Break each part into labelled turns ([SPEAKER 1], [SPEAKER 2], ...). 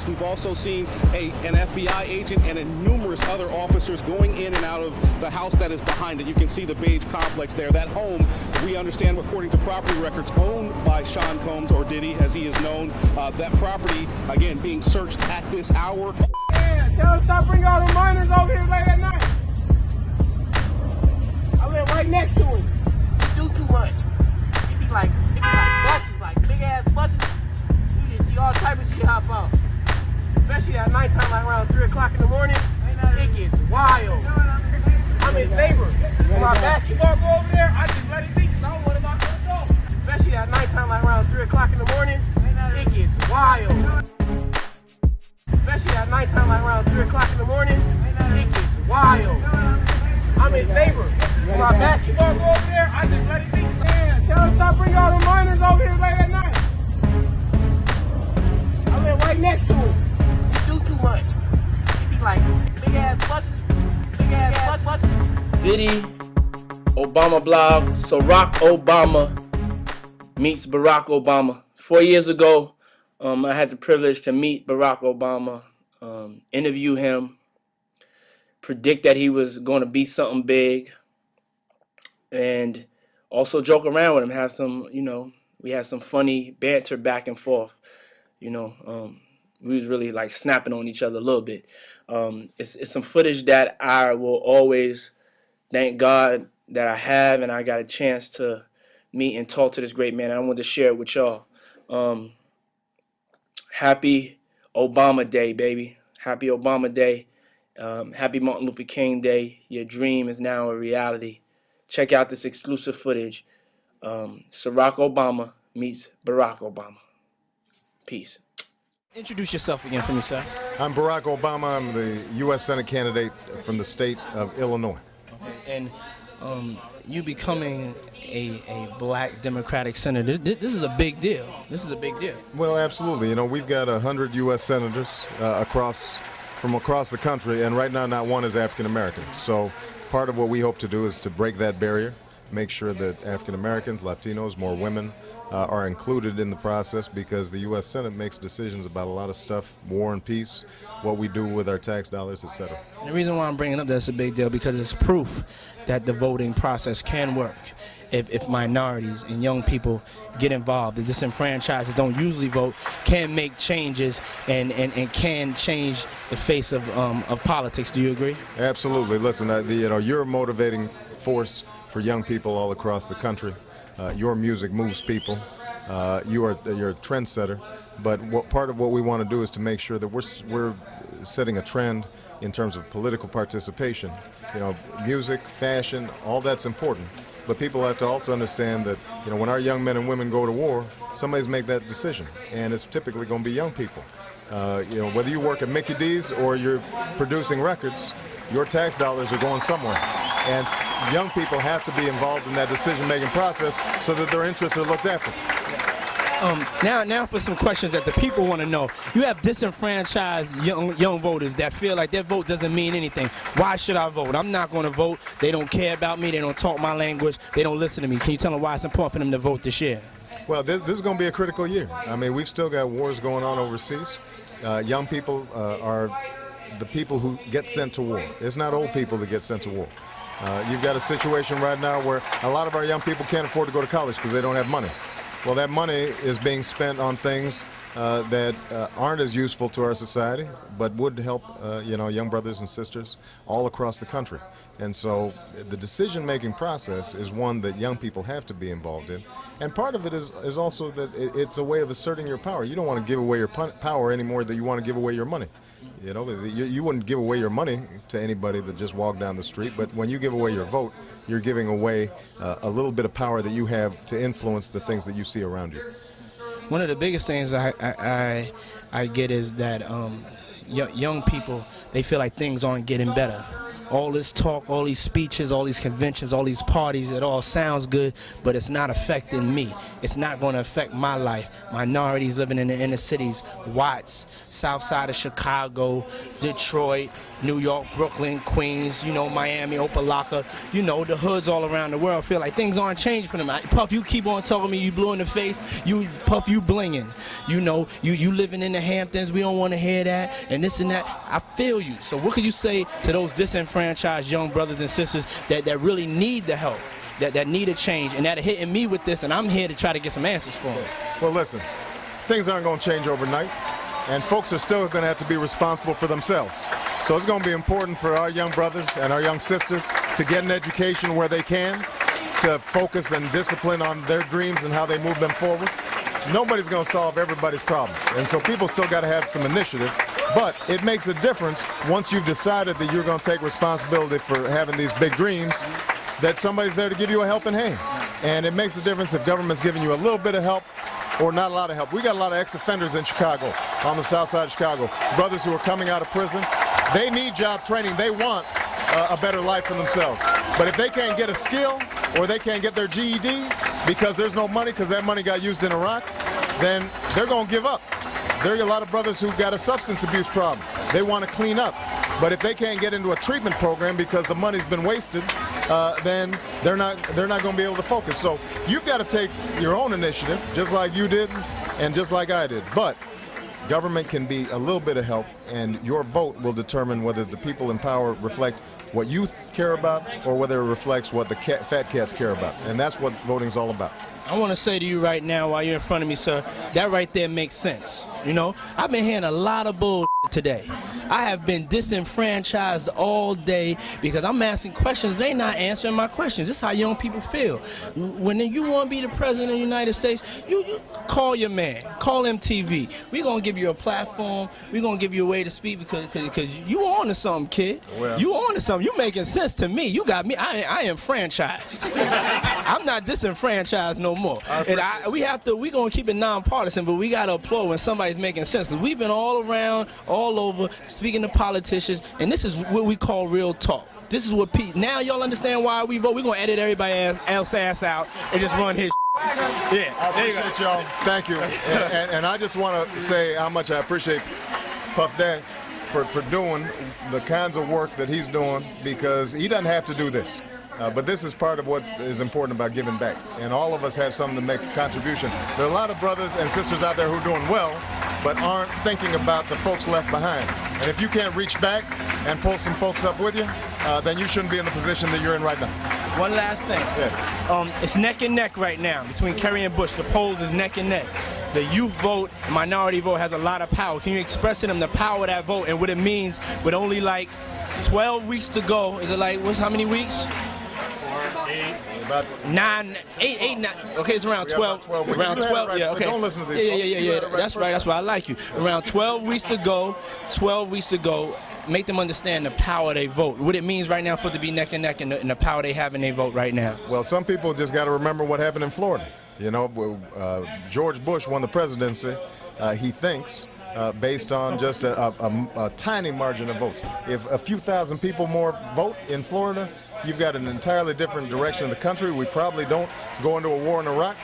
[SPEAKER 1] We've also seen an FBI agent and numerous other officers going in and out of the house that is behind it. You can see the beige complex there. That home, we understand, according to property records, owned by Sean Combs, or Diddy, as he is known. That property, again, being searched at this hour.
[SPEAKER 2] Yeah, tell them stop bringing all the minors over here late at night. I live right next to him. You do too much. It be like buses, like big ass buses. You just see all type of shit hop out. Especially at nighttime, like around 3 o'clock in the morning. It gets wild. I'm his neighbor. When my basketball go over there, I just let it be because I don't want him out there to go. Especially at nighttime, like around 3 o'clock in the morning. It gets wild. Especially at nighttime, like around 3 o'clock in the morning. It gets wild. I'm his neighbor. When my basketball go over there, I just let it be. Yeah, tell them stop bringing all the minors over here late at night. I live right next to him. You do too much. It be like big ass buses. Big ass buses.
[SPEAKER 3] Diddy, Obama blog, so Barack Obama meets Barack Obama. 4 years ago, I had the privilege to meet Barack Obama, interview him, predict that he was going to be something big, and also joke around with him, have some, we had some funny banter back and forth. We was really like snapping on each other a little bit. It's some footage that I will always thank God that I have, and I got a chance to meet and talk to this great man. I wanted to share it with y'all. Happy Obama Day, baby. Happy Obama Day. Happy Martin Luther King Day. Your dream is now a reality. Check out this exclusive footage. Barack Obama meets Barack Obama. Peace.
[SPEAKER 4] Introduce yourself again for me, sir.
[SPEAKER 5] I'm Barack Obama. I'm the U.S. Senate candidate from the state of Illinois.
[SPEAKER 4] Okay. And you becoming a black Democratic senator, this is a big deal. This is a big deal.
[SPEAKER 5] Well, absolutely. We've got 100 U.S. senators from across the country, and right now not one is African American. So part of what we hope to do is to break that barrier, make sure that African Americans, Latinos, more women are included in the process, because the U.S. Senate makes decisions about a lot of stuff, war and peace, what we do with our tax dollars, etc.
[SPEAKER 4] The reason why I'm bringing up that's a big deal, because it's proof that the voting process can work if minorities and young people get involved. The disenfranchised that don't usually vote can make changes and can change the face of politics. Do you agree?
[SPEAKER 5] Absolutely. Listen, you're a motivating force for young people all across the country. Your music moves people. You're a trendsetter. But part of what we want to do is to make sure that we're setting a trend in terms of political participation. Music, fashion, all that's important. But people have to also understand that, when our young men and women go to war, somebody's make that decision, and it's typically going to be young people. Whether you work at Mickey D's or you're producing records, your tax dollars are going somewhere. And young people have to be involved in that decision-making process so that their interests are looked after.
[SPEAKER 4] Now for some questions that the people want to know. You have disenfranchised young voters that feel like their vote doesn't mean anything. Why should I vote? I'm not going to vote. They don't care about me. They don't talk my language. They don't listen to me. Can you tell them why it's important for them to vote this year?
[SPEAKER 5] Well, this is going to be a critical year. We've still got wars going on overseas. Young people are the people who get sent to war. It's not old people that get sent to war. You've got a situation right now where a lot of our young people can't afford to go to college because they don't have money. Well, that money is being spent on things that aren't as useful to our society, but would help young brothers and sisters all across the country. And so the decision-making process is one that young people have to be involved in. And part of it is also that it's a way of asserting your power. You don't want to give away your power any more than you want to give away your money. You wouldn't give away your money to anybody that just walked down the street, but when you give away your vote, you're giving away a little bit of power that you have to influence the things that you see around you.
[SPEAKER 4] One of the biggest things I get is that young people, they feel like things aren't getting better. all this talk, all these speeches, all these conventions, all these parties, it all sounds good, but it's not affecting me. It's not going to affect my life. Minorities living in the inner cities, Watts, south side of Chicago, Detroit, New York, Brooklyn, Queens, you know, Miami, Opelika, you know, the hoods all around the world feel like things aren't changed for them. Puff, you keep on telling me you blue in the face, Puff, you blinging. You know, you living in the Hamptons, we don't want to hear that, and this and that. I feel you. So what could you say to those disenfranchised young brothers and sisters that really need the help, that need a change, and that are hitting me with this, and I'm here to try to get some answers for them?
[SPEAKER 5] Well, listen, things aren't going to change overnight, and folks are still going to have to be responsible for themselves. So it's going to be important for our young brothers and our young sisters to get an education where they can, to focus and discipline on their dreams and how they move them forward. Nobody's going to solve everybody's problems, and so people still got to have some initiative. But it makes a difference once you've decided that you're going to take responsibility for having these big dreams, that somebody's there to give you a helping hand. And it makes a difference if government's giving you a little bit of help or not a lot of help. We got a lot of ex-offenders in Chicago, on the south side of Chicago, brothers who are coming out of prison. They need job training. They want a better life for themselves. But if they can't get a skill or they can't get their GED because there's no money because that money got used in Iraq, then they're going to give up. There are a lot of brothers who've got a substance abuse problem. They want to clean up. But if they can't get into a treatment program because the money's been wasted, then they're not going to be able to focus. So you've got to take your own initiative, just like you did and just like I did. But government can be a little bit of help, and your vote will determine whether the people in power reflect what you care about or whether it reflects what the fat cats care about. And that's what voting's all about.
[SPEAKER 4] I want to say to you right now, while you're in front of me, sir, that right there makes sense. You know, I've been hearing a lot of bull today. I have been disenfranchised all day because I'm asking questions. They not answering my questions. This is how young people feel. When you want to be the president of the United States, you call your man, call MTV. We're going to give you a platform. We're going to give you a way to speak because you on to something, kid. Well, you on to something. You making sense to me. You got me. I am franchised. I'm not disenfranchised no more. And we're going to keep it nonpartisan, but we got to applaud when somebody's making sense, because we've been all around, all over, speaking to politicians, and this is what we call real talk. This is what now y'all understand why we vote. We're going to edit everybody else ass out and just run his Yeah,
[SPEAKER 5] I appreciate y'all. Thank you. And I just want to say how much I appreciate Puff Dad for doing the kinds of work that he's doing, because he doesn't have to do this. But this is part of what is important about giving back. And all of us have something to make a contribution. There are a lot of brothers and sisters out there who are doing well, but aren't thinking about the folks left behind. And if you can't reach back and pull some folks up with you, then you shouldn't be in the position that you're in right now.
[SPEAKER 4] One last thing.
[SPEAKER 5] Yeah.
[SPEAKER 4] It's neck and neck right now between Kerry and Bush. The polls is neck and neck. The youth vote, minority vote has a lot of power. Can you express to them the power of that vote and what it means with only like 12 weeks to go? Is it like, how many weeks?
[SPEAKER 5] about
[SPEAKER 4] 9, 8, 9. Okay, it's around 12. Around 12.
[SPEAKER 5] Right,
[SPEAKER 4] yeah. Okay.
[SPEAKER 5] Don't listen to these.
[SPEAKER 4] Yeah. That's right. That's why I like you. Around 12 weeks to go. 12 weeks to go. Make them understand the power they vote. What it means right now for it to be neck and neck, and the power they have in their vote right now.
[SPEAKER 5] Well, some people just got to remember what happened in Florida. You know, George Bush won the presidency. He thinks. Based on just a tiny margin of votes. If a few thousand people more vote in Florida, you've got an entirely different direction of the country. We probably don't go into a war in Iraq.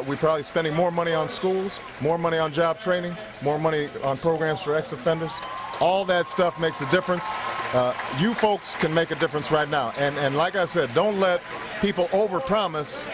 [SPEAKER 5] We're probably spending more money on schools, more money on job training, more money on programs for ex-offenders. All that stuff makes a difference. You folks can make a difference right now. And like I said, don't let people overpromise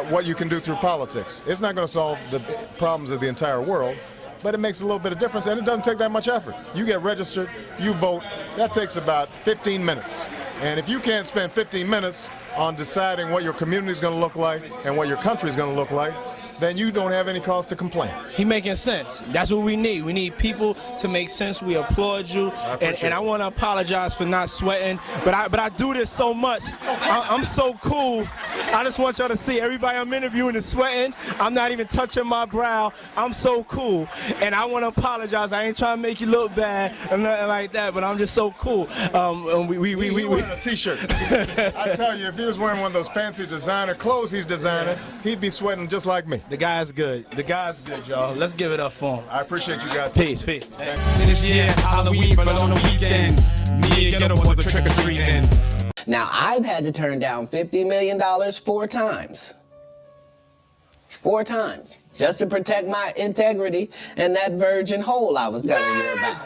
[SPEAKER 5] what you can do through politics. It's not going to solve the problems of the entire world, but it makes a little bit of difference, and it doesn't take that much effort. You get registered, you vote, that takes about 15 minutes. And if you can't spend 15 minutes on deciding what your community is going to look like and what your country is going to look like, then you don't have any cause to complain.
[SPEAKER 4] He making sense. That's what we need. We need people to make sense. We applaud you, and I want to apologize for not sweating, but I do this so much. I'm so cool. I just want y'all to see everybody I'm interviewing is sweating. I'm not even touching my brow. I'm so cool, and I want to apologize. I ain't trying to make you look bad or nothing like that, but I'm just so cool.
[SPEAKER 5] We wearing a t-shirt. I tell you, if he was wearing one of those fancy designer clothes he's designing, he'd be sweating just like me.
[SPEAKER 4] The guy's good. The guy's good, y'all. Let's give it up for him.
[SPEAKER 5] I appreciate you guys.
[SPEAKER 4] Peace, peace.
[SPEAKER 6] This year, Halloween fell on the weekend. Me and Ghetto was a trick-or-treating.
[SPEAKER 7] Now, I've had to turn down $50 million 4 times. 4 times. Just to protect my integrity and that virgin hole I was telling you about.